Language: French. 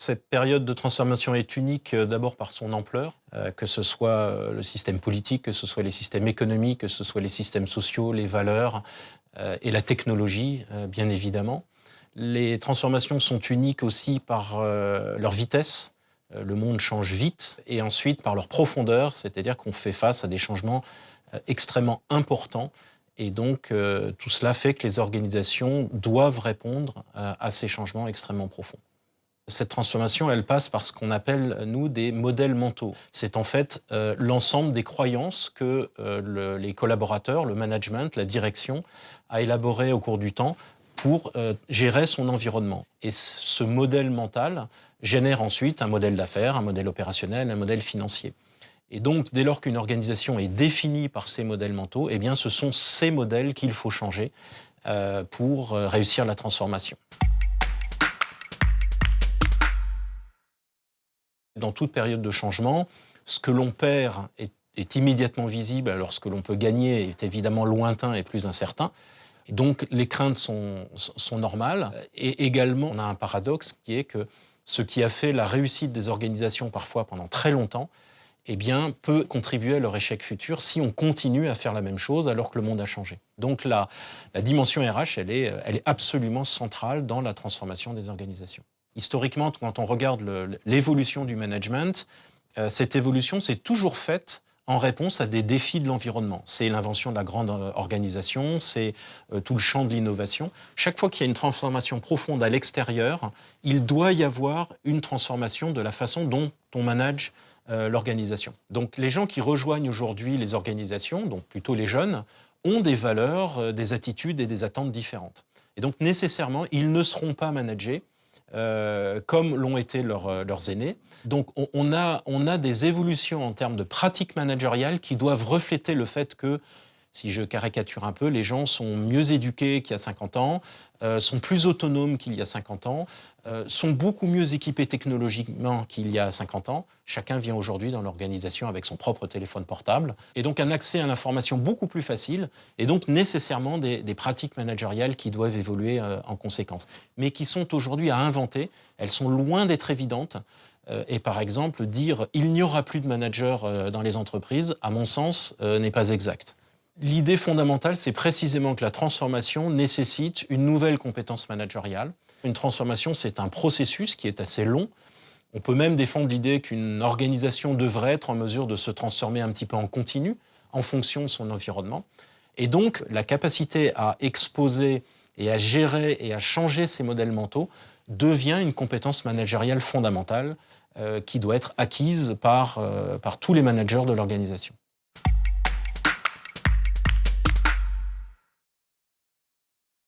Cette période de transformation est unique d'abord par son ampleur, que ce soit le système politique, que ce soit les systèmes économiques, que ce soit les systèmes sociaux, les valeurs et la technologie, bien évidemment. Les transformations sont uniques aussi par leur vitesse. Le monde change vite et ensuite par leur profondeur, c'est-à-dire qu'on fait face à des changements extrêmement importants. Et donc, tout cela fait que les organisations doivent répondre à ces changements extrêmement profonds. Cette transformation, elle passe par ce qu'on appelle, nous, des modèles mentaux. C'est en fait l'ensemble des croyances que les collaborateurs, le management, la direction a élaborées au cours du temps pour gérer son environnement. Et ce modèle mental génère ensuite un modèle d'affaires, un modèle opérationnel, un modèle financier. Et donc, dès lors qu'une organisation est définie par ces modèles mentaux, eh bien, ce sont ces modèles qu'il faut changer pour réussir la transformation. Dans toute période de changement, ce que l'on perd est immédiatement visible, alors ce que l'on peut gagner est évidemment lointain et plus incertain. Et donc les craintes sont normales. Et également, on a un paradoxe qui est que ce qui a fait la réussite des organisations parfois pendant très longtemps, eh bien, peut contribuer à leur échec futur si on continue à faire la même chose alors que le monde a changé. Donc la dimension RH, elle est absolument centrale dans la transformation des organisations. Historiquement, quand on regarde l'évolution du management, cette évolution s'est toujours faite en réponse à des défis de l'environnement. C'est l'invention de la grande organisation, c'est tout le champ de l'innovation. Chaque fois qu'il y a une transformation profonde à l'extérieur, il doit y avoir une transformation de la façon dont on manage l'organisation. Donc les gens qui rejoignent aujourd'hui les organisations, donc plutôt les jeunes, ont des valeurs, des attitudes et des attentes différentes. Et donc nécessairement, ils ne seront pas managés comme l'ont été leurs aînés. Donc on a des évolutions en termes de pratiques managériales qui doivent refléter le fait que, si je caricature un peu, les gens sont mieux éduqués qu'il y a 50 ans, sont plus autonomes qu'il y a 50 ans, sont beaucoup mieux équipés technologiquement qu'il y a 50 ans. Chacun vient aujourd'hui dans l'organisation avec son propre téléphone portable. Et donc un accès à l'information beaucoup plus facile, et donc nécessairement des pratiques managériales qui doivent évoluer en conséquence. Mais qui sont aujourd'hui à inventer, elles sont loin d'être évidentes. Et par exemple, dire « il n'y aura plus de managers dans les entreprises », à mon sens, n'est pas exact. L'idée fondamentale, c'est précisément que la transformation nécessite une nouvelle compétence managériale. Une transformation, c'est un processus qui est assez long. On peut même défendre l'idée qu'une organisation devrait être en mesure de se transformer un petit peu en continu, en fonction de son environnement. Et donc, la capacité à exposer et à gérer et à changer ces modèles mentaux devient une compétence managériale fondamentale qui doit être acquise par tous les managers de l'organisation.